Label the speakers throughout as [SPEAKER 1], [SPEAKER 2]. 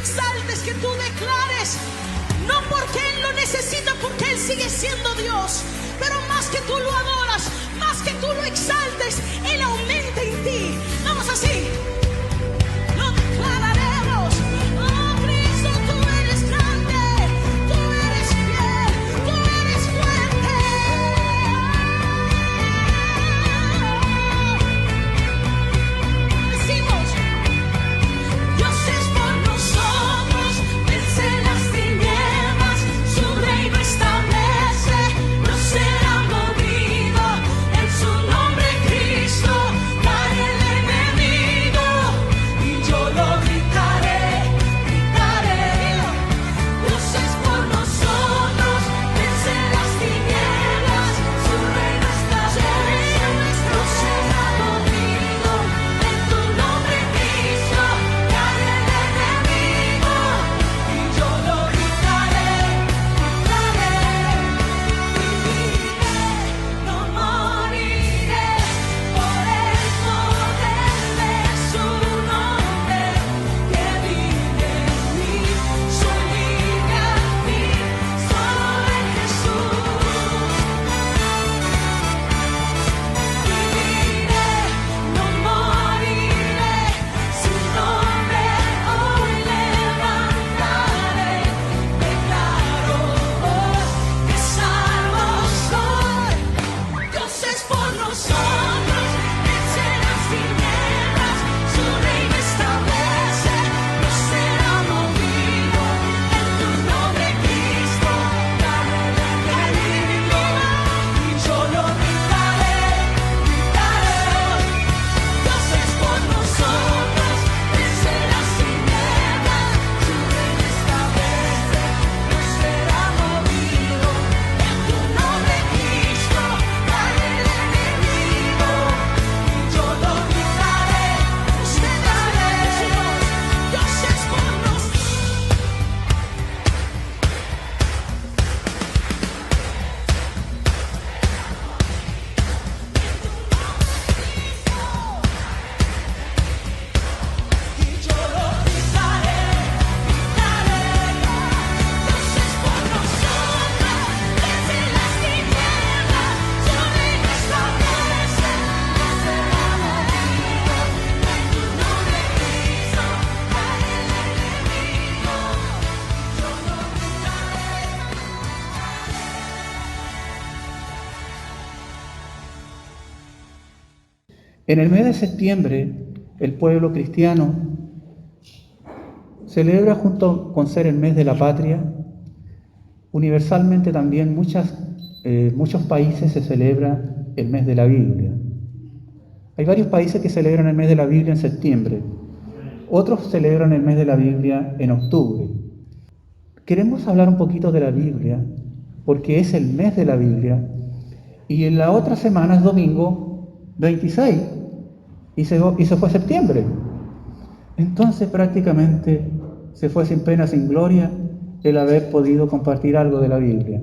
[SPEAKER 1] exaltes, que tú declares, no porque Él lo necesita, porque Él sigue siendo Dios, pero más que tú lo adoras, más que tú lo exaltes, Él aumenta en ti. Vamos así, lo declararemos. Oh Cristo, tú eres grande, tú eres fiel, tú eres fuerte. Decimos, Dios es por nosotros, vence las tinieblas, su reino establece, no será movido, en su nombre Cristo cae el enemigo, y yo lo gritaré, gritaré. Dios es por nosotros, vence las tinieblas, su reino establece, no será movido, en tu nombre Cristo cae el enemigo, y yo lo gritaré, gritaré, viviré, no moriré, por el poder de su nombre, que vive en mí, soy libre al fin, solo en Jesús. Viviré, no moriré, su nombre hoy levantaré, declaro que salvo soy. Dios es por nosotros, vence las tinieblas, su reino establece, no será movido, en tu nombre Cristo cae el enemigo, y yo lo gritaré, gritaré. Dios es por nosotros, vence las tinieblas, su reino establece, no será movido, en tu nombre Cristo cae el enemigo, y yo lo gritaré, gritaré. Dios es por nosotros. Y yo lo gritaré, gritaré. Dios es por nosotros, vence las tinieblas, su reino establece, no será movido, en tu nombre Cristo cae el enemigo, yo lo gritaré.
[SPEAKER 2] En el mes de septiembre, el pueblo cristiano celebra, junto con ser el mes de la patria, universalmente también muchos países se celebra el mes de la Biblia. Hay varios países que celebran el mes de la Biblia en septiembre, otros celebran el mes de la Biblia en octubre. Queremos hablar un poquito de la Biblia, porque es el mes de la Biblia, y en la otra semana es domingo 26, y se fue septiembre. Entonces prácticamente se fue sin pena, sin gloria, el haber podido compartir algo de la Biblia.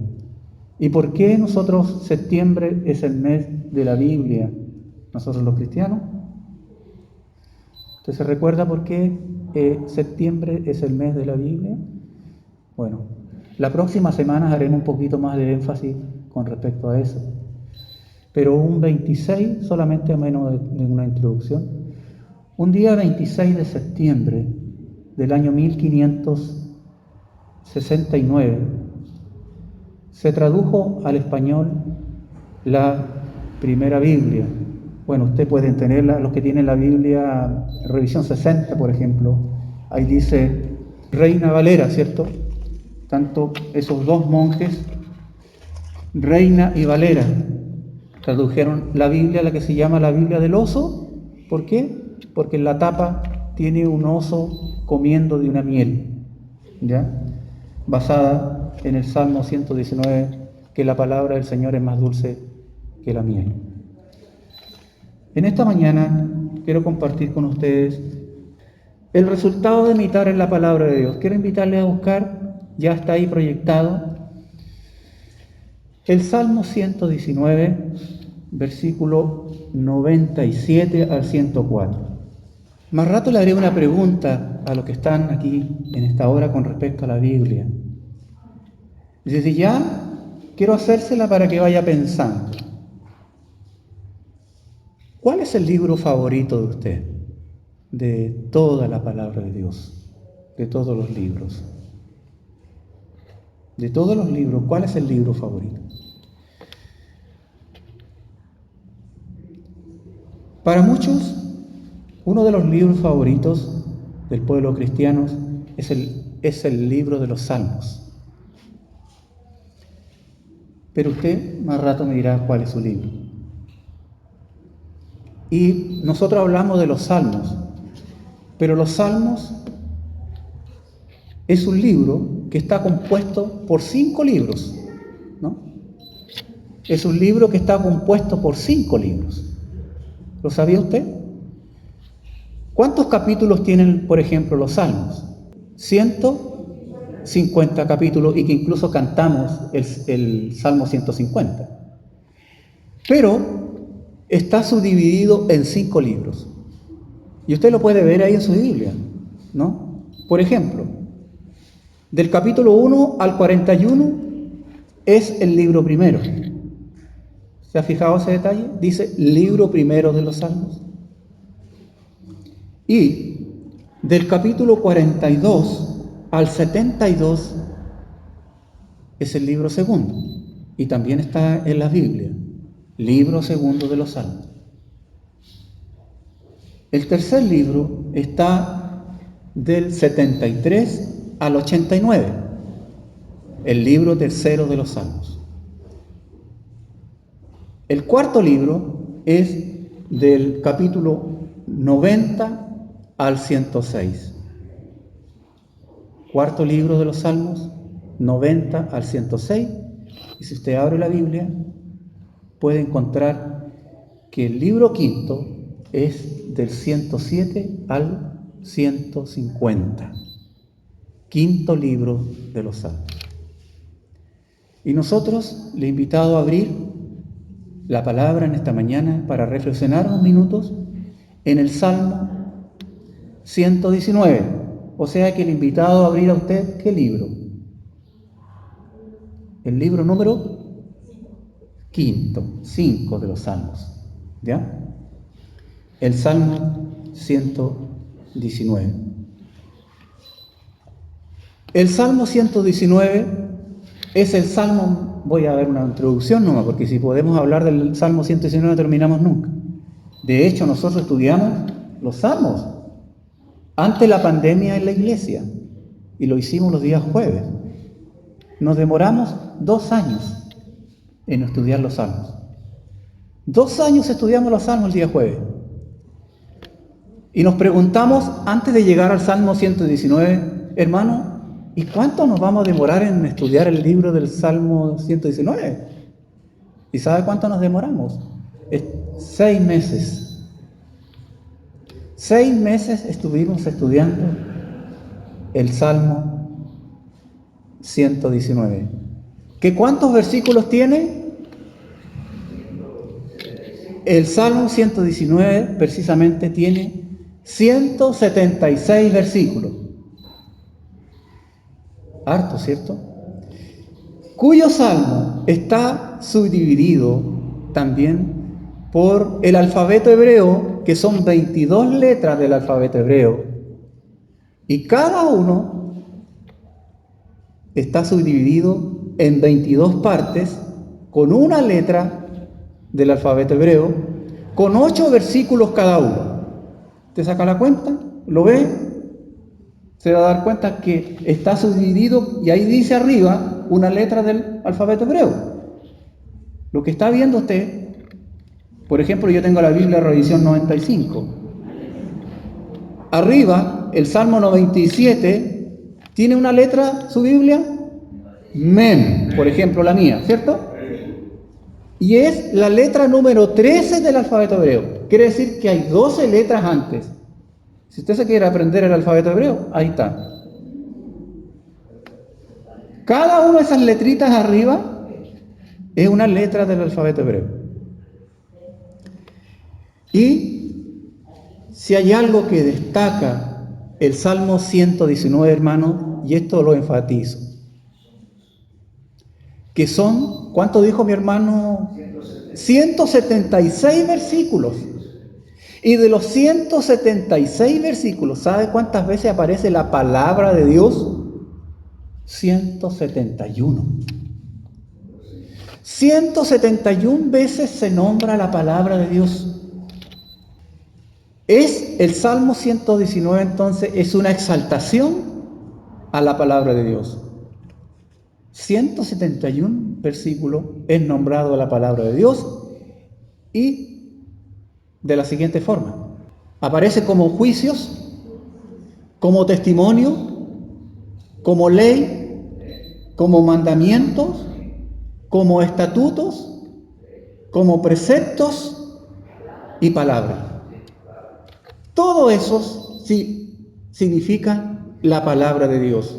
[SPEAKER 2] ¿Y por qué nosotros septiembre es el mes de la Biblia? Nosotros los cristianos. ¿Usted se recuerda por qué septiembre es el mes de la Biblia? Bueno, la próxima semana haremos un poquito más de énfasis con respecto a eso. Pero un 26, solamente a menos de una introducción, un día 26 de septiembre del año 1569, se tradujo al español la primera Biblia. Bueno, usted pueden tenerla, los que tienen la Biblia, revisión 60, por ejemplo, ahí dice Reina Valera, ¿cierto? Tanto esos dos monjes, Reina y Valera, tradujeron la Biblia, la que se llama la Biblia del oso. ¿Por qué? Porque en la tapa tiene un oso comiendo de una miel, ¿ya? Basada en el Salmo 119, que la palabra del Señor es más dulce que la miel. En esta mañana quiero compartir con ustedes el resultado de meditar en la palabra de Dios. Quiero invitarles a buscar, ya está ahí proyectado, el Salmo 119, versículo 97 al 104. Más rato le haré una pregunta a los que están aquí en esta hora con respecto a la Biblia. Desde ya quiero hacérsela para que vaya pensando. ¿Cuál es el libro favorito de usted? De toda la palabra de Dios, de todos los libros. De todos los libros, ¿cuál es el libro favorito? Para muchos, uno de los libros favoritos del pueblo cristiano es el libro de los Salmos. Pero usted más rato me dirá cuál es su libro. Y nosotros hablamos de los Salmos, pero los Salmos es un libro que está compuesto por 5 libros, ¿no? Es un libro que está compuesto por 5 libros. ¿Lo sabía usted? ¿Cuántos capítulos tienen, por ejemplo, los Salmos? 150 capítulos, y que incluso cantamos el Salmo 150. Pero está subdividido en 5 libros. Y usted lo puede ver ahí en su Biblia, ¿no? Por ejemplo, del capítulo 1 al 41 es el libro primero. ¿Se ha fijado ese detalle? Dice libro primero de los Salmos. Y del capítulo 42 al 72 es el libro segundo. Y también está en la Biblia, libro segundo de los Salmos. El tercer libro está del 73 al 89, el libro tercero de los Salmos. El cuarto libro es del capítulo 90 al 106. Cuarto libro de los Salmos, 90 al 106. Y si usted abre la Biblia, puede encontrar que el libro quinto es del 107 al 150. Quinto libro de los Salmos. Y nosotros le he invitado a abrir la palabra en esta mañana para reflexionar unos minutos en el Salmo 119. O sea que le he invitado a abrir a usted, ¿qué libro? El libro número 5 de los Salmos. ¿Ya? El Salmo 119. El Salmo 119 es el Salmo, voy a dar una introducción nomás, porque si podemos hablar del Salmo 119 no terminamos nunca. De hecho, nosotros estudiamos los Salmos antes de la pandemia en la iglesia, y lo hicimos los días jueves. Nos demoramos 2 años en estudiar los Salmos. 2 años estudiamos los Salmos el día jueves. Y nos preguntamos, antes de llegar al Salmo 119, hermano, ¿y cuánto nos vamos a demorar en estudiar el libro del Salmo 119? ¿Y sabe cuánto nos demoramos? 6 meses. 6 meses estuvimos estudiando el Salmo 119. ¿Qué cuántos versículos tiene? El Salmo 119 precisamente tiene 176 versículos. Harto, ¿cierto? Cuyo salmo está subdividido también por el alfabeto hebreo, que son 22 letras del alfabeto hebreo, y cada uno está subdividido en 22 partes con una letra del alfabeto hebreo, con 8 versículos cada uno. ¿Te saca la cuenta? ¿Lo ve? Se va a dar cuenta que está subdividido, y ahí dice arriba una letra del alfabeto hebreo. Lo que está viendo usted, por ejemplo, yo tengo la Biblia Revisión 95. Arriba, el Salmo 97 tiene una letra, su Biblia, Mem, por ejemplo, la mía, ¿cierto? Y es la letra número 13 del alfabeto hebreo. Quiere decir que hay 12 letras antes. Si usted se quiere aprender el alfabeto hebreo, ahí está. Cada una de esas letritas arriba es una letra del alfabeto hebreo. Y Si hay algo que destaca el Salmo 119, hermano, y esto lo enfatizo, que son, ¿cuánto dijo mi hermano? 176 versículos. Y de los 176 versículos, ¿sabe cuántas veces aparece la palabra de Dios? 171. 171 veces se nombra la palabra de Dios. Es el Salmo 119, entonces, es una exaltación a la palabra de Dios. 171 versículos es nombrado la palabra de Dios y de la siguiente forma. Aparece como juicios, como testimonio, como ley, como mandamientos, como estatutos, como preceptos y palabra. Todo eso sí significa la palabra de Dios.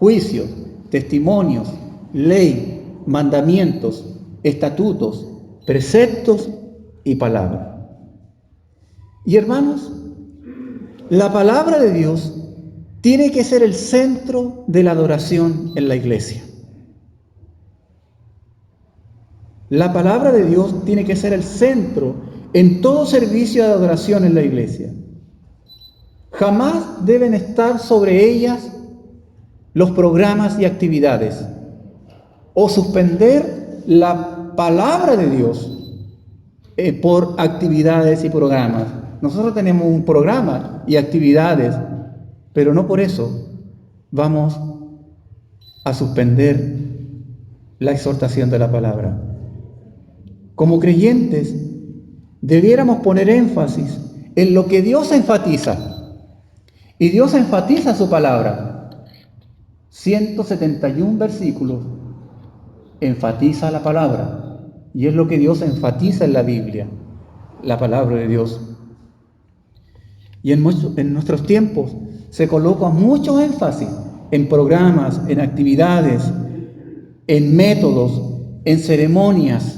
[SPEAKER 2] Juicios, testimonios, ley, mandamientos, estatutos, preceptos y palabra. Y hermanos, la palabra de Dios tiene que ser el centro de la adoración en la iglesia. La palabra de Dios tiene que ser el centro en todo servicio de adoración en la iglesia. Jamás deben estar sobre ellas los programas y actividades, o suspender la palabra de Dios por actividades y programas. Nosotros tenemos un programa y actividades, pero no por eso vamos a suspender la exhortación de la palabra. Como creyentes, debiéramos poner énfasis en lo que Dios enfatiza. Y Dios enfatiza su palabra. 171 versículos enfatiza la palabra. Y es lo que Dios enfatiza en la Biblia, la palabra de Dios. Y en nuestros tiempos se coloca mucho énfasis en programas, en actividades, en métodos, en ceremonias.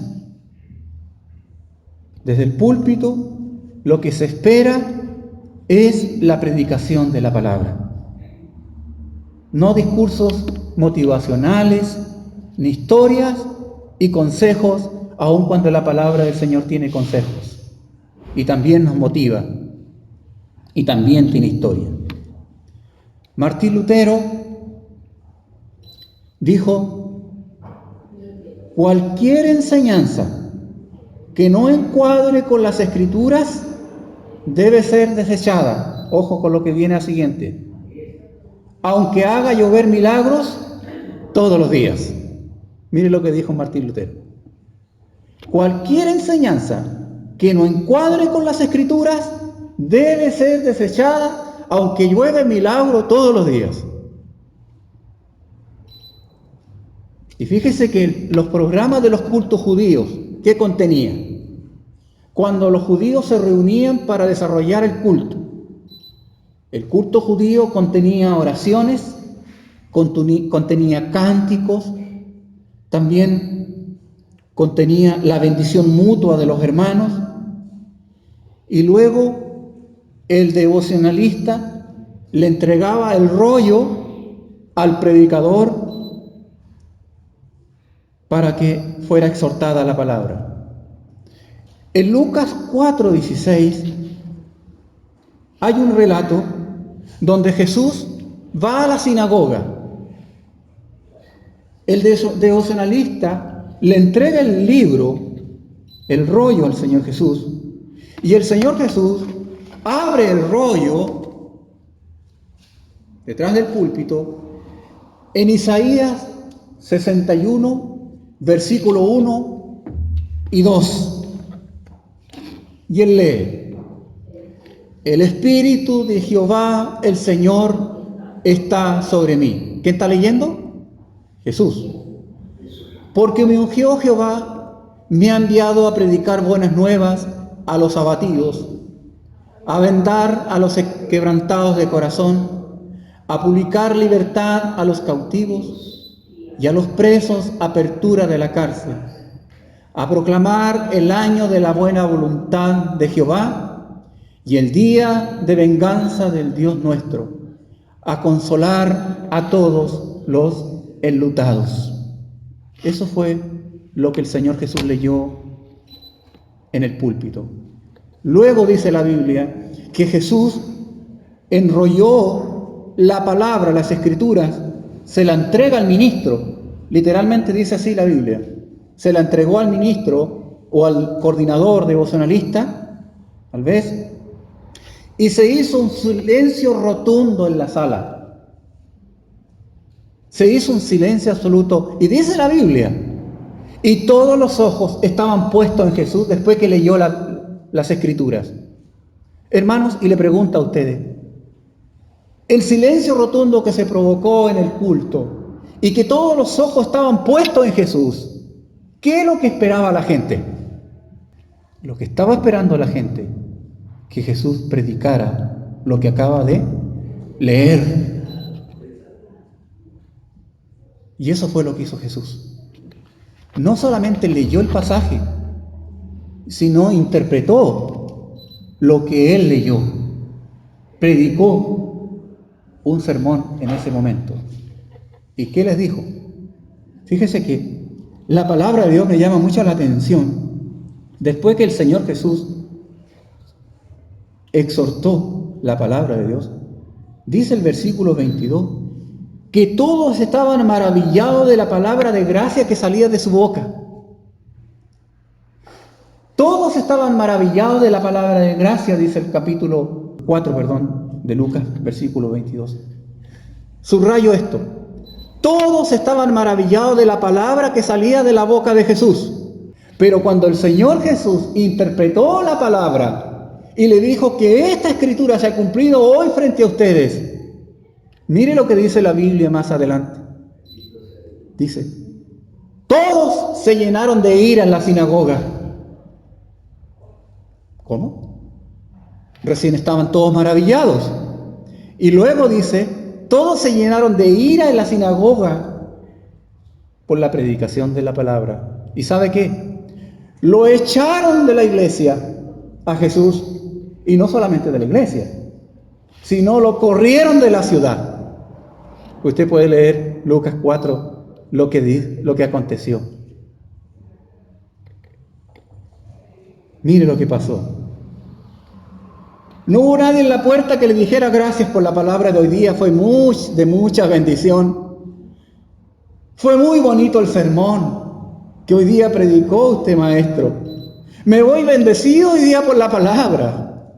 [SPEAKER 2] Desde el púlpito, lo que se espera es la predicación de la palabra. No discursos motivacionales, ni historias y consejos, aun cuando la palabra del Señor tiene consejos. Y también nos motiva. Y también tiene historia. Martín Lutero dijo: cualquier enseñanza que no encuadre con las Escrituras debe ser desechada. Ojo con lo que viene al siguiente. Aunque haga llover milagros todos los días. Mire lo que dijo Martín Lutero. Cualquier enseñanza que no encuadre con las Escrituras debe ser desechada, aunque llueve milagro todos los días. Y fíjese que los programas de los cultos judíos, ¿qué contenían? Cuando los judíos se reunían para desarrollar el culto judío contenía oraciones, contenía cánticos, también contenía la bendición mutua de los hermanos, y luego el devocionalista le entregaba el rollo al predicador para que fuera exhortada la palabra. En Lucas 4:16 hay un relato donde Jesús va a la sinagoga. El devocionalista le entrega el libro, el rollo al Señor Jesús, y el Señor Jesús abre el rollo detrás del púlpito en Isaías 61, versículo 1 y 2. Y él lee: el Espíritu de Jehová, el Señor, está sobre mí. ¿Quién está leyendo? Jesús. Porque me ungió Jehová, me ha enviado a predicar buenas nuevas a los abatidos, a vendar a los quebrantados de corazón, a publicar libertad a los cautivos y a los presos apertura de la cárcel, a proclamar el año de la buena voluntad de Jehová y el día de venganza del Dios nuestro, a consolar a todos los enlutados. Eso fue lo que el Señor Jesús leyó en el púlpito. Luego dice la Biblia que Jesús enrolló la palabra, las escrituras, se la entrega al ministro. Literalmente dice así la Biblia. Se la entregó al ministro o al coordinador devocionalista, tal vez, y se hizo un silencio rotundo en la sala. Se hizo un silencio absoluto. Y dice la Biblia, y todos los ojos estaban puestos en Jesús después que leyó las escrituras. Hermanos, y le pregunto a ustedes, el silencio rotundo que se provocó en el culto y que todos los ojos estaban puestos en Jesús, ¿qué es lo que esperaba la gente? Lo que estaba esperando la gente, que Jesús predicara lo que acaba de leer. Y eso fue lo que hizo Jesús. No solamente leyó el pasaje, sino interpretó lo que él leyó. Predicó un sermón en ese momento. ¿Y qué les dijo? Fíjese que la palabra de Dios me llama mucho la atención. Después que el Señor Jesús exhortó la palabra de Dios, dice el versículo 22, que todos estaban maravillados de la palabra de gracia que salía de su boca. Todos estaban maravillados de la palabra de gracia, dice el capítulo 4, de Lucas, versículo 22. Subrayo esto. Todos estaban maravillados de la palabra que salía de la boca de Jesús. Pero cuando el Señor Jesús interpretó la palabra y le dijo que esta escritura se ha cumplido hoy frente a ustedes, mire lo que dice la Biblia más adelante. Dice, todos se llenaron de ira en la sinagoga. ¿Cómo? Recién estaban todos maravillados. Y luego dice, todos se llenaron de ira en la sinagoga por la predicación de la palabra. ¿Y sabe qué? Lo echaron de la iglesia a Jesús, y no solamente de la iglesia, sino lo corrieron de la ciudad. Usted puede leer Lucas 4, lo que aconteció. Mire lo que pasó. No hubo nadie en la puerta que le dijera gracias por la palabra de hoy día, fue de mucha bendición. Fue muy bonito el sermón que hoy día predicó usted, maestro. Me voy bendecido hoy día por la palabra.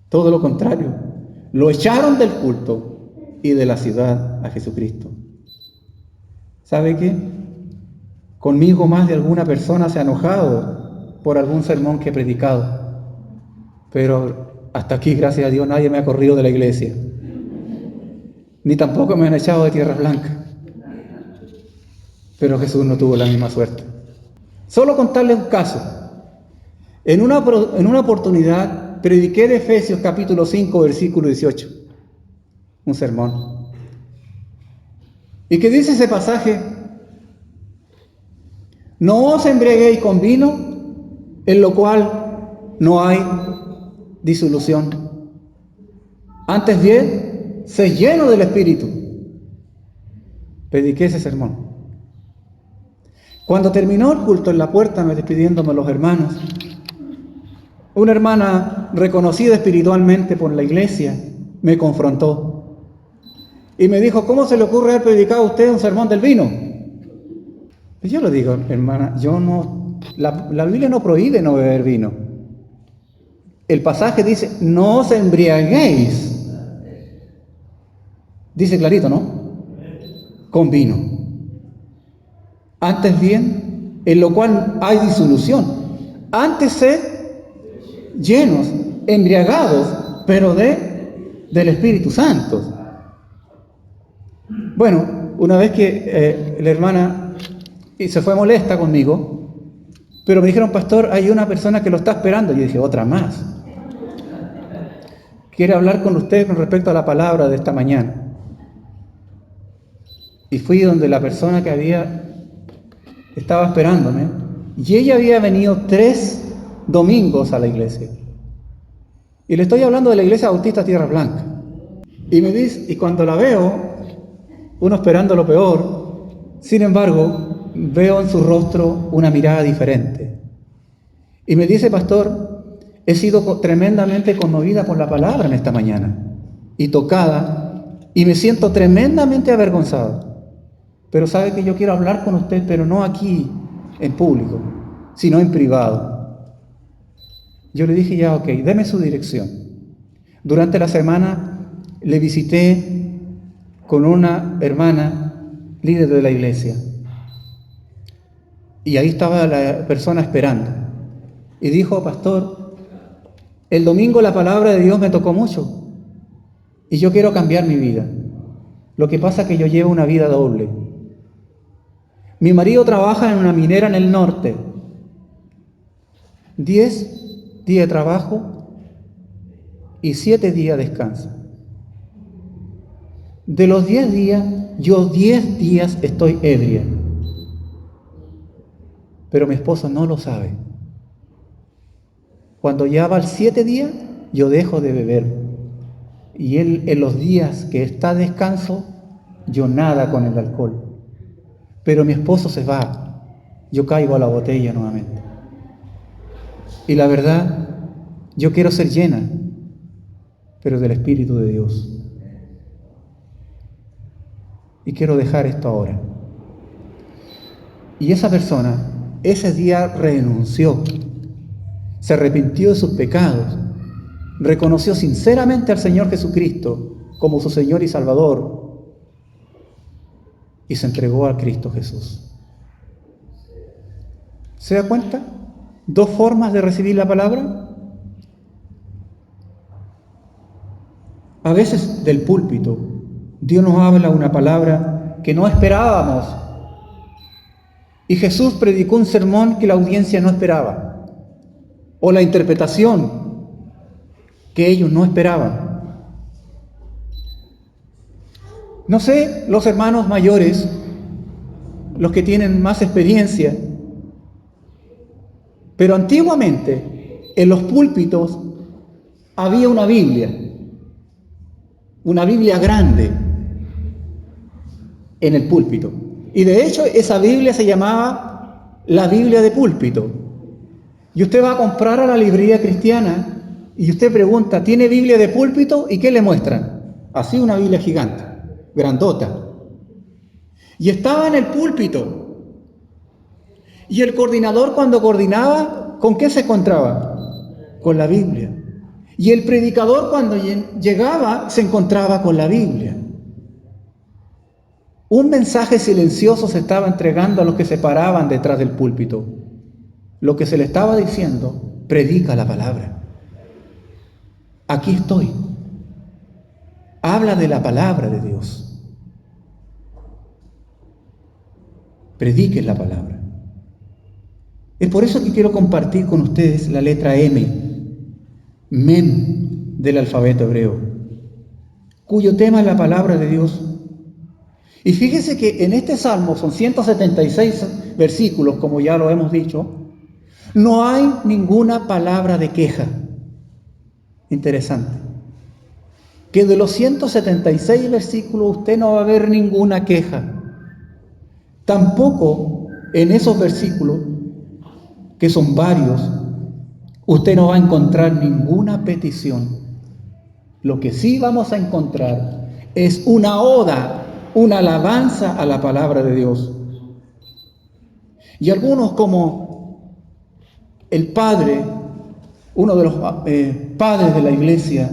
[SPEAKER 2] Todo lo contrario, lo echaron del culto y de la ciudad a Jesucristo. ¿Sabe qué? Conmigo más de alguna persona se ha enojado por algún sermón que he predicado. Pero hasta aquí, gracias a Dios, nadie me ha corrido de la iglesia. Ni tampoco me han echado de Tierra Blanca. Pero Jesús no tuvo la misma suerte. Solo contarles un caso. En una oportunidad prediqué de Efesios capítulo 5, versículo 18. Un sermón. ¿Y qué dice ese pasaje? No os embriaguéis con vino, en lo cual no hay disolución. Antes bien, sé lleno del Espíritu. Prediqué ese sermón. Cuando terminó el culto en la puerta, despidiéndome los hermanos, una hermana reconocida espiritualmente por la iglesia me confrontó y me dijo, ¿cómo se le ocurre haber predicado a usted un sermón del vino? Y yo le digo, hermana, la Biblia no prohíbe no beber vino. El pasaje dice, no os embriaguéis. Dice clarito, ¿no? Con vino. Antes bien, en lo cual hay disolución. Antes sed llenos, embriagados, pero del Espíritu Santo. Bueno, una vez que la hermana se fue molesta conmigo, pero me dijeron, pastor, hay una persona que lo está esperando. Y yo dije, otra más. Quiere hablar con usted con respecto a la palabra de esta mañana. Y fui donde la persona que estaba esperándome, y ella había venido 3 domingos a la iglesia. Y le estoy hablando de la Iglesia Bautista Tierra Blanca. Y me dice, y cuando la veo, uno esperando lo peor, sin embargo, veo en su rostro una mirada diferente. Y me dice, pastor, he sido tremendamente conmovida por la palabra en esta mañana y tocada, y me siento tremendamente avergonzado. Pero sabe que yo quiero hablar con usted, pero no aquí en público, sino en privado. Yo le dije, ya, ok, deme su dirección. Durante la semana le visité con una hermana líder de la iglesia. Y ahí estaba la persona esperando. Y dijo, pastor, el domingo la palabra de Dios me tocó mucho. Y yo quiero cambiar mi vida. Lo que pasa es que yo llevo una vida doble. Mi marido trabaja en una minera en el norte. 10 días de trabajo y 7 días descansa. De los 10 días, yo 10 días estoy ebria. Pero mi esposo no lo sabe. Cuando ya va el 7 días, yo dejo de beber. Y él, en los días que está descanso, yo nada con el alcohol. Pero mi esposo se va. Yo caigo a la botella nuevamente. Y la verdad, yo quiero ser llena, pero del Espíritu de Dios. Y quiero dejar esto ahora. Y esa persona, ese día renunció, se arrepintió de sus pecados, reconoció sinceramente al Señor Jesucristo como su Señor y Salvador y se entregó a Cristo Jesús. ¿Se da cuenta? 2 formas de recibir la palabra. A veces del púlpito, Dios nos habla una palabra que no esperábamos. Y Jesús predicó un sermón que la audiencia no esperaba. O la interpretación que ellos no esperaban. No sé, los hermanos mayores, los que tienen más experiencia, pero antiguamente en los púlpitos había una Biblia grande en el púlpito. Y de hecho esa Biblia se llamaba la Biblia de púlpito. Y usted va a comprar a la librería cristiana y usted pregunta, ¿tiene Biblia de púlpito? ¿Y qué le muestran? Así una Biblia gigante, grandota. Y estaba en el púlpito. Y el coordinador cuando coordinaba, ¿con qué se encontraba? Con la Biblia. Y el predicador cuando llegaba se encontraba con la Biblia. Un mensaje silencioso se estaba entregando a los que se paraban detrás del púlpito. Lo que se le estaba diciendo, predica la palabra. Aquí estoy. Habla de la palabra de Dios. Predique la palabra. Es por eso que quiero compartir con ustedes la letra M, Mem del alfabeto hebreo, cuyo tema es la palabra de Dios. Y fíjese que en este salmo son 176 versículos, como ya lo hemos dicho. No hay ninguna palabra de queja. Interesante. Que de los 176 versículos usted no va a ver ninguna queja. Tampoco en esos versículos, que son varios, usted no va a encontrar ninguna petición. Lo que sí vamos a encontrar es una oda, una alabanza a la palabra de Dios. Y algunos como el padre, uno de los padres de la iglesia,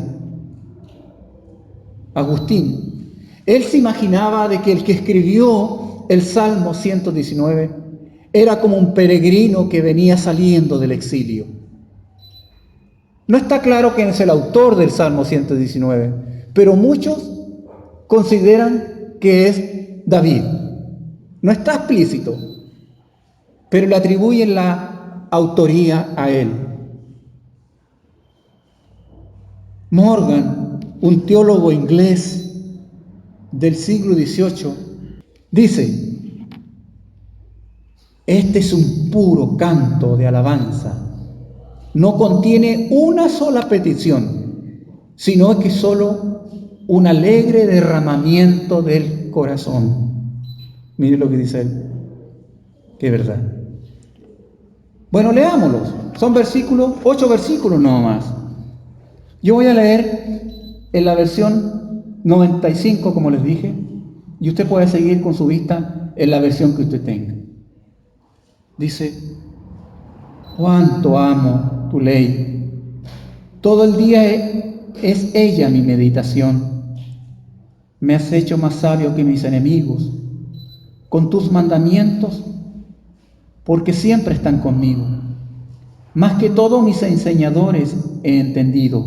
[SPEAKER 2] Agustín, él se imaginaba de que el que escribió el Salmo 119 era como un peregrino que venía saliendo del exilio. No está claro quién es el autor del Salmo 119, pero muchos consideran que es David. No está explícito, pero le atribuyen la autoría a él. Morgan, un teólogo inglés del siglo XVIII, dice: este es un puro canto de alabanza, no contiene una sola petición, sino que solo un alegre derramamiento del corazón. Mire lo que dice él. Qué verdad. Bueno, leámoslos. Son 8 versículos nomás. Yo voy a leer en la versión 95, como les dije, y usted puede seguir con su vista en la versión que usted tenga. Dice: cuánto amo tu ley. Todo el día es ella mi meditación. Me has hecho más sabio que mis enemigos con tus mandamientos, porque siempre están conmigo. Más que todos mis enseñadores he entendido,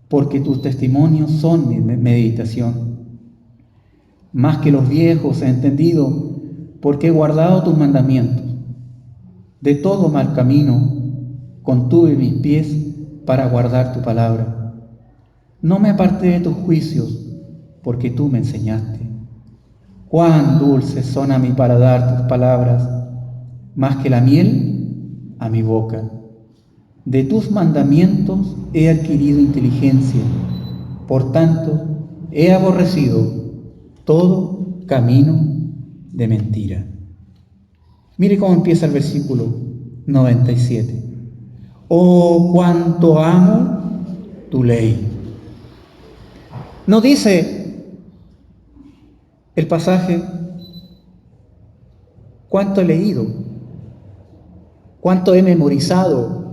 [SPEAKER 2] porque tus testimonios son mi meditación. Más que los viejos he entendido, porque he guardado tus mandamientos. De todo mal camino contuve mis pies para guardar tu palabra. No me aparté de tus juicios, porque tú me enseñaste. Cuán dulces son a mi paladar tus palabras, más que la miel a mi boca. De tus mandamientos he adquirido inteligencia, por tanto he aborrecido todo camino de mentira. Mire cómo empieza el versículo 97. Oh, cuánto amo tu ley. No dice el pasaje cuánto he leído, cuánto he memorizado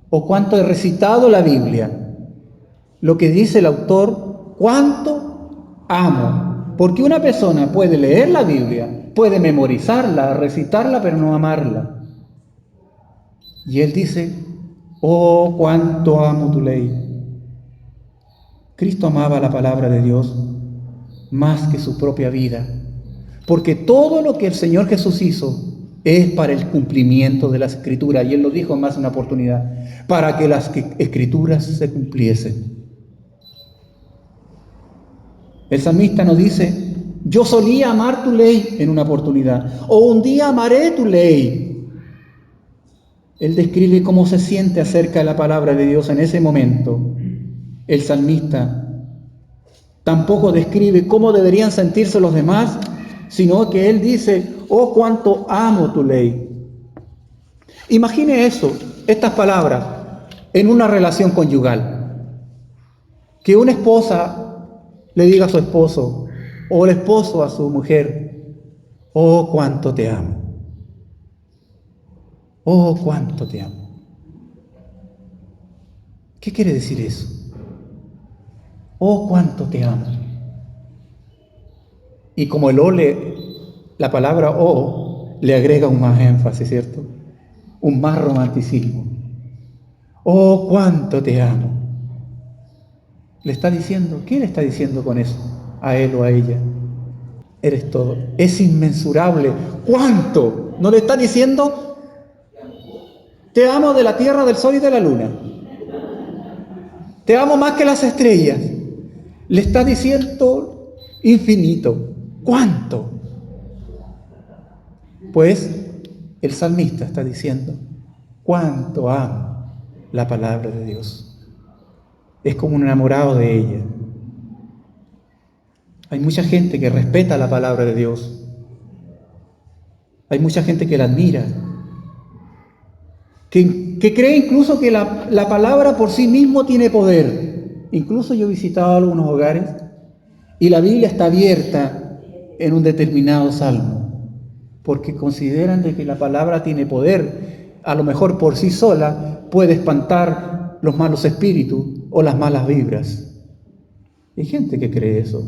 [SPEAKER 2] o cuánto he recitado la Biblia. Lo que dice el autor, cuánto amo. Porque una persona puede leer la Biblia, puede memorizarla, recitarla, pero no amarla. Y él dice: oh, cuánto amo tu ley. Cristo amaba la palabra de Dios más que su propia vida, porque todo lo que el Señor Jesús hizo es para el cumplimiento de las Escrituras, y Él lo dijo en más de una oportunidad, para que las Escrituras se cumpliesen. El salmista nos dice: yo solía amar tu ley en una oportunidad, o un día amaré tu ley. Él describe cómo se siente acerca de la palabra de Dios en ese momento. El salmista tampoco describe cómo deberían sentirse los demás, sino que él dice: oh, cuánto amo tu ley. Imagine eso, estas palabras, en una relación conyugal. Que una esposa le diga a su esposo, o el esposo a su mujer: oh, cuánto te amo. Oh, cuánto te amo. ¿Qué quiere decir eso? Oh, cuánto te amo. Y como el la palabra oh le agrega un más énfasis, ¿cierto? Un más romanticismo. Oh, cuánto te amo. Le está diciendo, ¿qué le está diciendo con eso? A él o a ella. Eres todo. Es inmensurable. ¿Cuánto? No le está diciendo: te amo de la tierra, del sol y de la luna. Te amo más que las estrellas. Le está diciendo infinito. ¿Cuánto? Pues el salmista está diciendo: cuánto amo la palabra de Dios. Es como un enamorado de ella. Hay mucha gente que respeta la palabra de Dios. Hay mucha gente que la admira. Que cree incluso que la palabra por sí mismo tiene poder. Incluso yo he visitado algunos hogares y la Biblia está abierta en un determinado salmo, porque consideran de que la palabra tiene poder. A lo mejor por sí sola puede espantar los malos espíritus o las malas vibras. Hay gente que cree eso.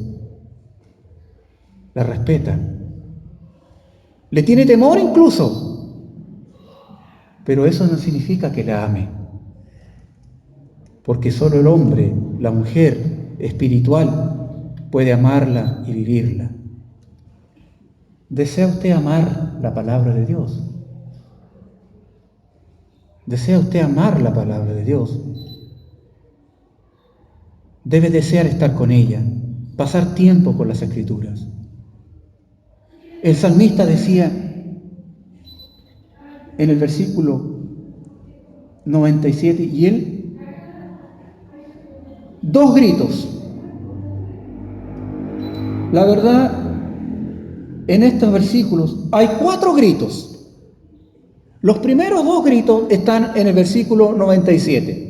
[SPEAKER 2] La respeta. Le tiene temor incluso. Pero eso no significa que la ame. Porque solo el hombre, la mujer espiritual, puede amarla y vivirla. ¿Desea usted amar la palabra de Dios? ¿Desea usted amar la palabra de Dios? Debe desear estar con ella, pasar tiempo con las Escrituras. El salmista decía en el versículo 97, y él 2 gritos. La verdad, en estos versículos hay 4 gritos. Los primeros 2 gritos están en el versículo 97.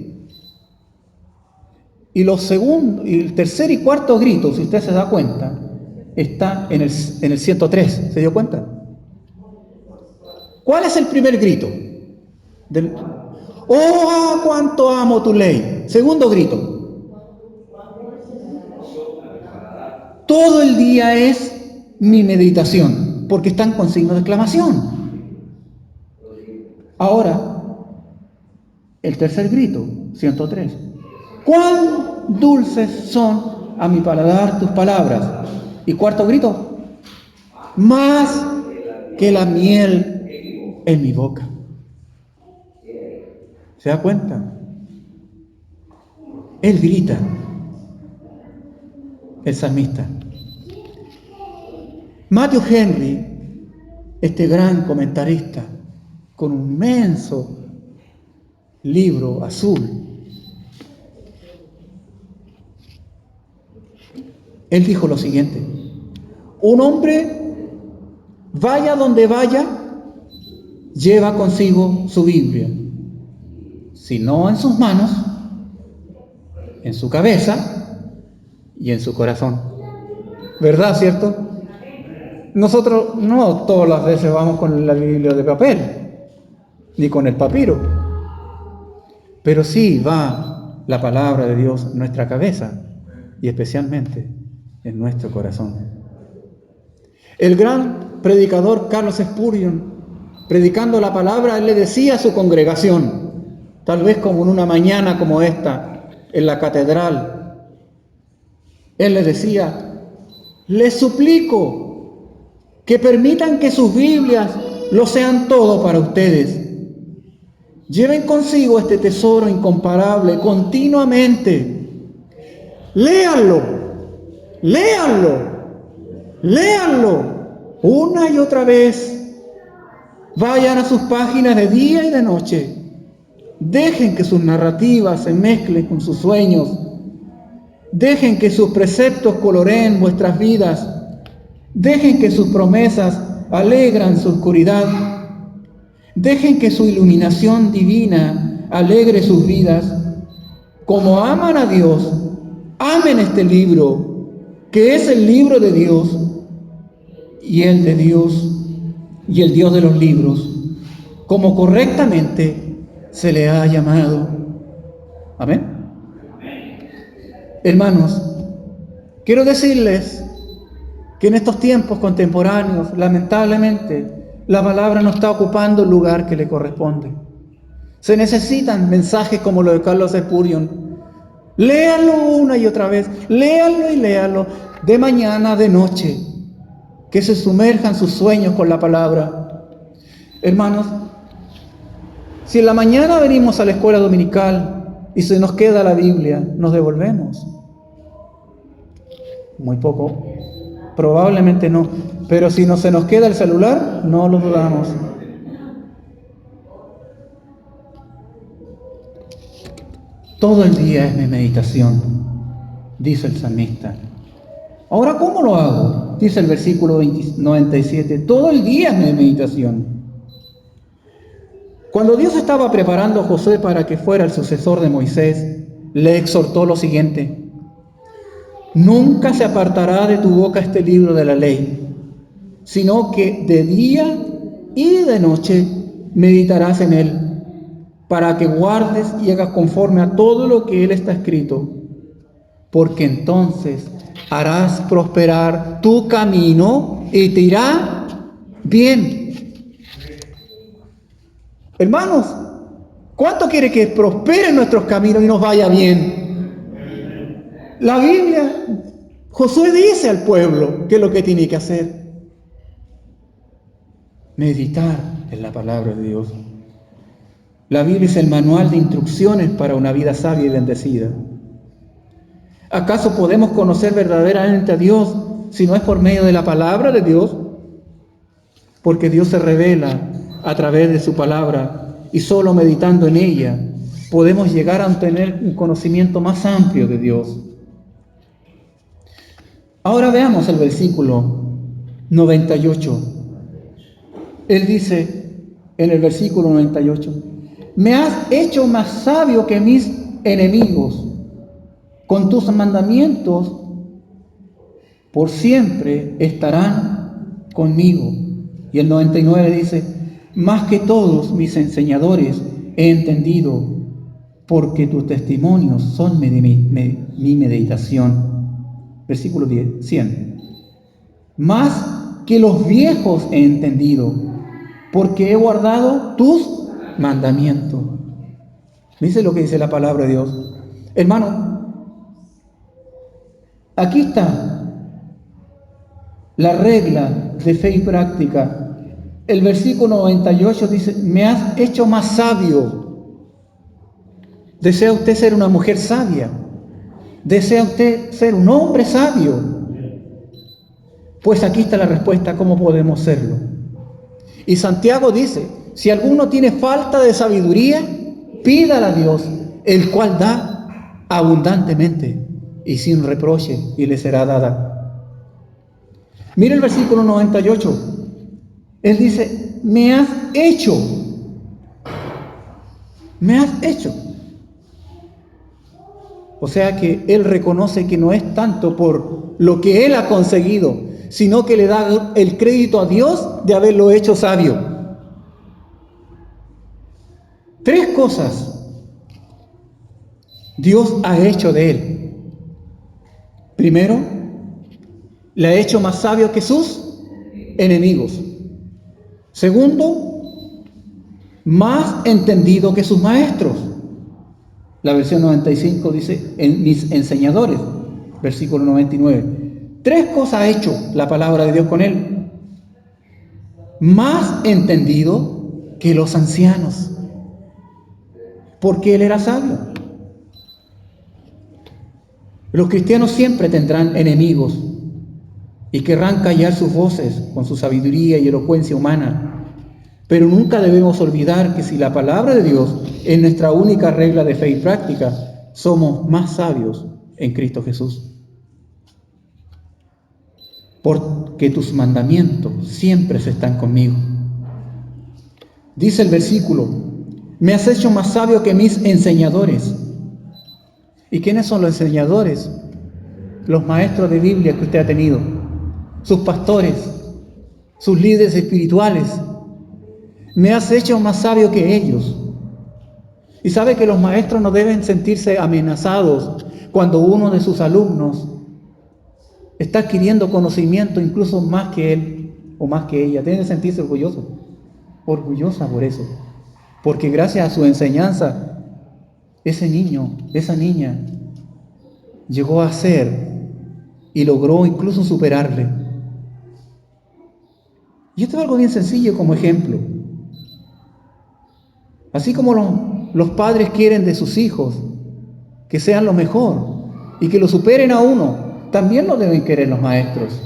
[SPEAKER 2] Y el tercer y cuarto grito, si usted se da cuenta, está en el 103. ¿Se dio cuenta? ¿Cuál es el primer grito? ¡Oh, cuánto amo tu ley! Segundo grito. Todo el día es mi meditación, porque están con signo de exclamación. Ahora, el tercer grito, 103. ¡Cuán dulces son a mi paladar tus palabras! Y cuarto grito, más que la miel en mi boca. ¿Se da cuenta? Él grita, el salmista. Matthew Henry, este gran comentarista, con un inmenso libro azul, él dijo lo siguiente: un hombre, vaya donde vaya, lleva consigo su Biblia, si no en sus manos, en su cabeza y en su corazón. ¿Verdad, cierto? Nosotros no todas las veces vamos con la Biblia de papel, ni con el papiro, pero sí va la palabra de Dios en nuestra cabeza y especialmente en nuestro corazón. El gran predicador Carlos Spurgeon, predicando la palabra, él le decía a su congregación, tal vez como en una mañana como esta, en la catedral, él le decía: les suplico que permitan que sus Biblias lo sean todo para ustedes. Lleven consigo este tesoro incomparable continuamente. Léanlo, léanlo, léanlo una y otra vez. Vayan a sus páginas de día y de noche. Dejen que sus narrativas se mezclen con sus sueños. Dejen que sus preceptos coloreen vuestras vidas. Dejen que sus promesas alegran su oscuridad. Dejen que su iluminación divina alegre sus vidas. Como aman a Dios, amen este libro, que es el libro de Dios y el de Dios y el Dios de los libros, como correctamente se le ha llamado. Amén. Hermanos, quiero decirles que en estos tiempos contemporáneos, lamentablemente, la palabra no está ocupando el lugar que le corresponde. Se necesitan mensajes como los de Carlos Spurgeon. Léanlo una y otra vez, léanlo y léanlo, de mañana, de noche, que se sumerjan sus sueños con la palabra. Hermanos, si en la mañana venimos a la escuela dominical y se nos queda la Biblia, nos devolvemos. Muy poco. Probablemente no, pero si no se nos queda el celular, no lo dudamos. Todo el día es mi meditación, dice el salmista. Ahora, ¿cómo lo hago? Dice el versículo 97, todo el día es mi meditación. Cuando Dios estaba preparando a Josué para que fuera el sucesor de Moisés, le exhortó lo siguiente: nunca se apartará de tu boca este libro de la ley, sino que de día y de noche meditarás en él, para que guardes y hagas conforme a todo lo que él está escrito, porque entonces harás prosperar tu camino y te irá bien. Hermanos, ¿cuánto quiere que prosperen nuestros caminos y nos vaya bien? La Biblia, Josué dice al pueblo qué es lo que tiene que hacer. Meditar en la palabra de Dios. La Biblia es el manual de instrucciones para una vida sabia y bendecida. ¿Acaso podemos conocer verdaderamente a Dios si no es por medio de la palabra de Dios? Porque Dios se revela a través de su palabra y solo meditando en ella podemos llegar a tener un conocimiento más amplio de Dios. Ahora veamos el versículo 98. Él dice en el versículo 98, me has hecho más sabio que mis enemigos, con tus mandamientos por siempre estarán conmigo. Y el 99 dice, más que todos mis enseñadores he entendido, porque tus testimonios son mi meditación. Versículo 100. Más que los viejos he entendido, porque he guardado tus mandamientos. Dice lo que dice la palabra de Dios. Hermano, aquí está la regla de fe y práctica. El versículo 98 dice, me has hecho más sabio. ¿Desea usted ser una mujer sabia? ¿Desea usted ser un hombre sabio? Pues aquí está la respuesta, ¿cómo podemos serlo? Y Santiago dice, si alguno tiene falta de sabiduría, pídala a Dios, el cual da abundantemente y sin reproche, y le será dada. Mira el versículo 98. Él dice, me has hecho. Me has hecho. O sea que él reconoce que no es tanto por lo que él ha conseguido, sino que le da el crédito a Dios de haberlo hecho sabio. 3 cosas Dios ha hecho de él. Primero, le ha hecho más sabio que sus enemigos. Segundo, más entendido que sus maestros. La versión 95 dice, en mis enseñadores. Versículo 99. 3 cosas ha hecho la palabra de Dios con él. Más entendido que los ancianos, porque él era sabio. Los cristianos siempre tendrán enemigos y querrán callar sus voces con su sabiduría y elocuencia humana. Pero nunca debemos olvidar que si la palabra de Dios es nuestra única regla de fe y práctica, somos más sabios en Cristo Jesús. Porque tus mandamientos siempre están conmigo. Dice el versículo, me has hecho más sabio que mis enseñadores. ¿Y quiénes son los enseñadores? Los maestros de Biblia que usted ha tenido, sus pastores, sus líderes espirituales. Me has hecho más sabio que ellos. Y sabe que los maestros no deben sentirse amenazados cuando uno de sus alumnos está adquiriendo conocimiento incluso más que él o más que ella. Deben sentirse orgullosa por eso. Porque gracias a su enseñanza, ese niño, esa niña, llegó a ser y logró incluso superarle. Y esto es algo bien sencillo como ejemplo. Así como los padres quieren de sus hijos que sean lo mejor y que lo superen a uno, también lo deben querer los maestros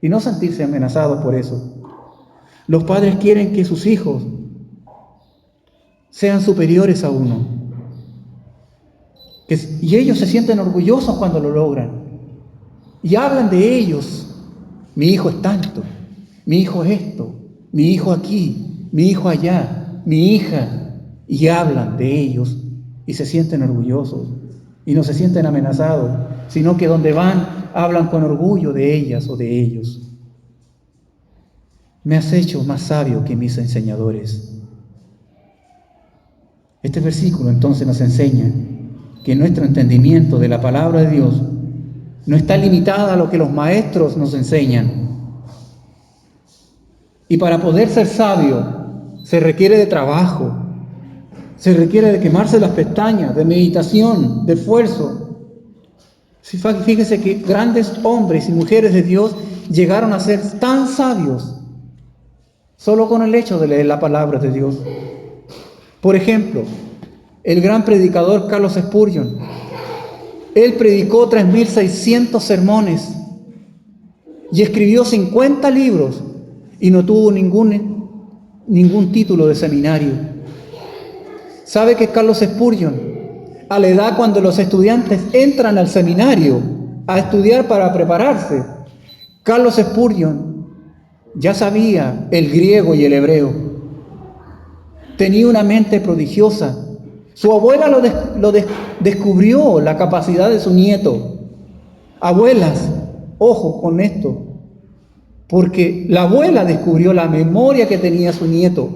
[SPEAKER 2] y no sentirse amenazados por eso. Los padres quieren que sus hijos sean superiores a uno. Y ellos se sienten orgullosos cuando lo logran. Y hablan de ellos. Mi hijo es tanto, mi hijo es esto, mi hijo aquí, mi hijo allá, mi hija. Y hablan de ellos y se sienten orgullosos. Y no se sienten amenazados, sino que donde van hablan con orgullo de ellas o de ellos. Me has hecho más sabio que mis enseñadores. Este versículo entonces nos enseña que nuestro entendimiento de la palabra de Dios no está limitada a lo que los maestros nos enseñan. Y para poder ser sabio se requiere de trabajo, se requiere de quemarse las pestañas, de meditación, de esfuerzo. Fíjese que grandes hombres y mujeres de Dios llegaron a ser tan sabios solo con el hecho de leer la palabra de Dios. Por ejemplo, el gran predicador Carlos Spurgeon, él predicó 3.600 sermones y escribió 50 libros y no tuvo ningún título de seminario. ¿Sabe que Carlos Spurgeon, a la edad cuando los estudiantes entran al seminario a estudiar para prepararse, Carlos Spurgeon ya sabía el griego y el hebreo? Tenía una mente prodigiosa. Su abuela descubrió la capacidad de su nieto. Abuelas, ojo con esto, porque la abuela descubrió la memoria que tenía su nieto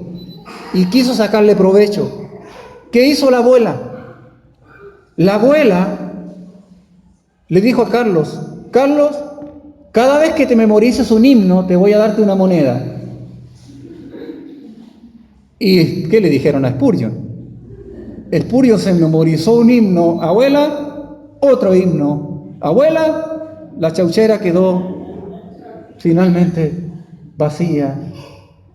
[SPEAKER 2] y quiso sacarle provecho. ¿Qué hizo la abuela? La abuela le dijo a Carlos: Carlos, cada vez que te memorices un himno, te voy a darte una moneda. ¿Y qué le dijeron a Spurgeon? Spurgeon se memorizó un himno, abuela, otro himno, abuela, la chauchera quedó finalmente vacía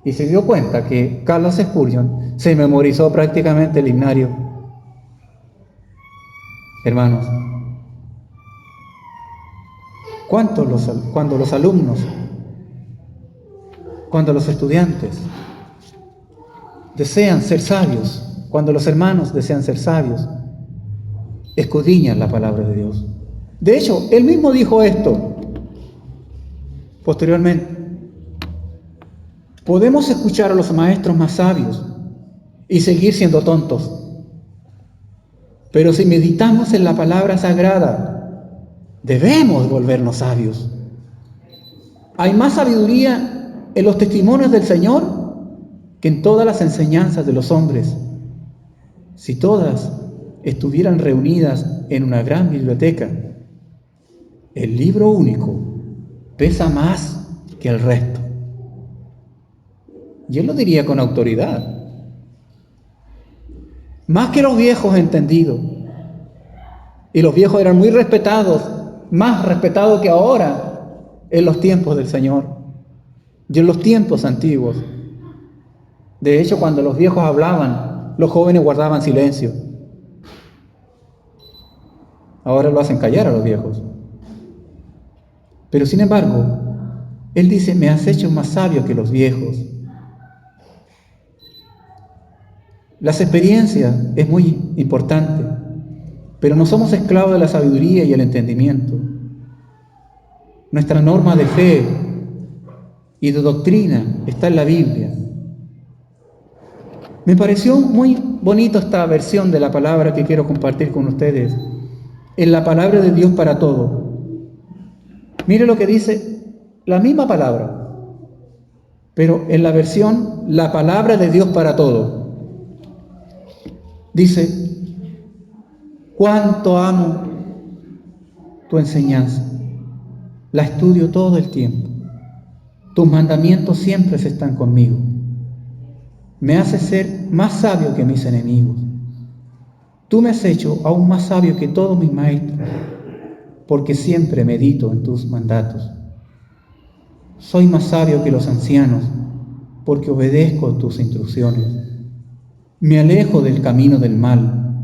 [SPEAKER 2] y se dio cuenta que Carlos Spurgeon se memorizó prácticamente el himnario. Hermanos, cuando los alumnos, cuando los estudiantes desean ser sabios, cuando los hermanos desean ser sabios, escudriñan la palabra de Dios. De hecho, él mismo dijo esto posteriormente. Podemos escuchar a los maestros más sabios y seguir siendo tontos, pero si meditamos en la palabra sagrada, debemos volvernos sabios. Hay más sabiduría en los testimonios del Señor que en todas las enseñanzas de los hombres. Si todas estuvieran reunidas en una gran biblioteca, el libro único pesa más que el resto. Y él lo diría con autoridad. Más que los viejos entendidos. Y los viejos eran muy respetados, más respetados que ahora en los tiempos del Señor y en los tiempos antiguos. De hecho, cuando los viejos hablaban, los jóvenes guardaban silencio. Ahora lo hacen callar a los viejos. Pero sin embargo, él dice: me has hecho más sabio que los viejos. Las experiencias es muy importante, pero no somos esclavos de la sabiduría y el entendimiento. Nuestra norma de fe y de doctrina está en la Biblia. Me pareció muy bonito esta versión de la palabra que quiero compartir con ustedes. En la palabra de Dios para todo. Mire lo que dice la misma palabra, pero en la versión la palabra de Dios para todo. Dice: cuánto amo tu enseñanza, la estudio todo el tiempo. Tus mandamientos siempre están conmigo. Me haces ser más sabio que mis enemigos. Tú me has hecho aún más sabio que todos mis maestros, porque siempre medito en tus mandatos. Soy más sabio que los ancianos, porque obedezco tus instrucciones. Me alejo del camino del mal,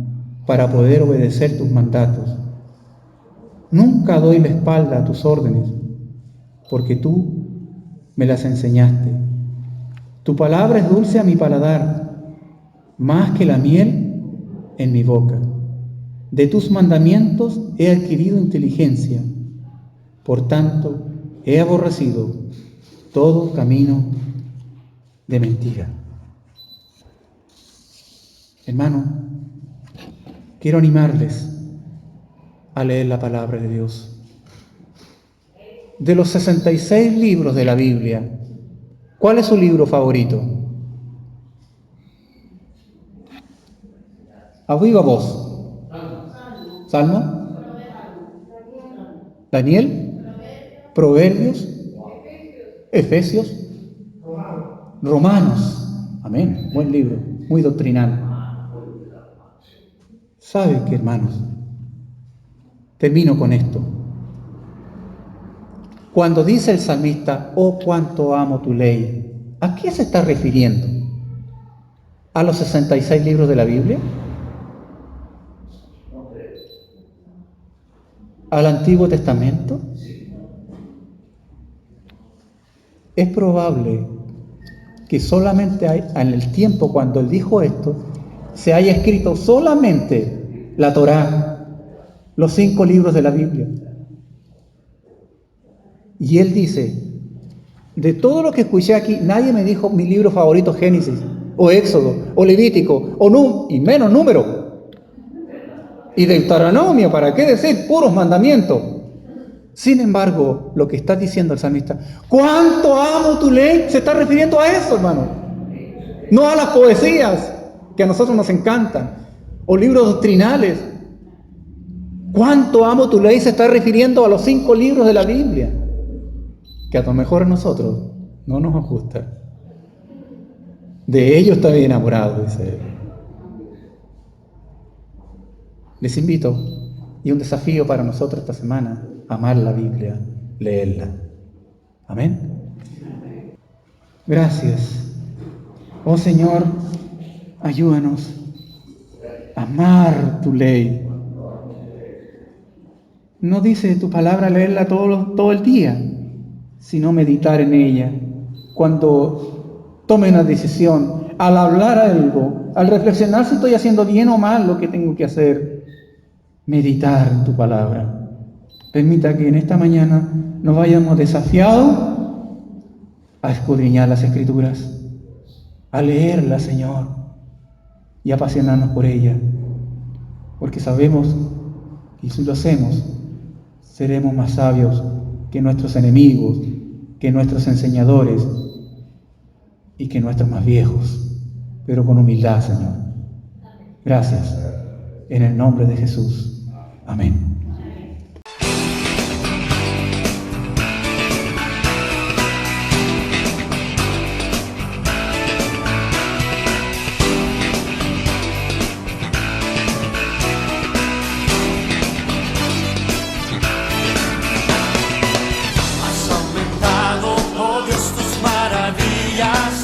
[SPEAKER 2] para poder obedecer tus mandatos. Nunca doy la espalda a tus órdenes, porque tú me las enseñaste. Tu palabra es dulce a mi paladar, más que la miel en mi boca. De tus mandamientos he adquirido inteligencia, por tanto he aborrecido todo camino de mentira. Hermano, quiero animarles a leer la palabra de Dios. De los 66 libros de la Biblia, ¿cuál es su libro favorito? A viva voz. ¿Salmo? ¿Daniel? ¿Proverbios? ¿Efesios? ¿Romanos? Amén. Buen libro, muy doctrinal. ¿Sabe qué, hermanos? Termino con esto. Cuando dice el salmista: oh, cuánto amo tu ley, ¿a qué se está refiriendo? ¿A los 66 libros de la Biblia? ¿Al Antiguo Testamento? Es probable que solamente en el tiempo cuando él dijo esto, se haya escrito solamente la Torá, los 5 libros de la Biblia. Y él dice, de todo lo que escuché aquí, nadie me dijo mi libro favorito Génesis, o Éxodo, o Levítico, y menos Número. Y Deuteronomio, ¿para qué decir? Puros mandamientos. Sin embargo, lo que está diciendo el salmista, ¿cuánto amo tu ley? Se está refiriendo a eso, hermano. No a las poesías que a nosotros nos encantan, o libros doctrinales. ¿Cuánto amo tu ley? Se está refiriendo a los 5 libros de la Biblia, que a lo mejor a nosotros no nos gusta. De ellos estoy enamorado, dice él. Les invito, y un desafío para nosotros esta semana, amar la Biblia, leerla. Amén. Gracias. Oh Señor, ayúdanos a amar tu ley. No dice tu palabra leerla todo el día, sino meditar en ella. Cuando tome una decisión, al hablar algo, al reflexionar si estoy haciendo bien o mal lo que tengo que hacer, meditar en tu palabra. Permita que en esta mañana nos vayamos desafiados a escudriñar las Escrituras, a leerlas, Señor, y apasionarnos por ella, porque sabemos que si lo hacemos, seremos más sabios que nuestros enemigos, que nuestros enseñadores y que nuestros más viejos, pero con humildad, Señor. Gracias. En el nombre de Jesús. Amén.
[SPEAKER 3] Has aumentado, oh Dios, tus maravillas.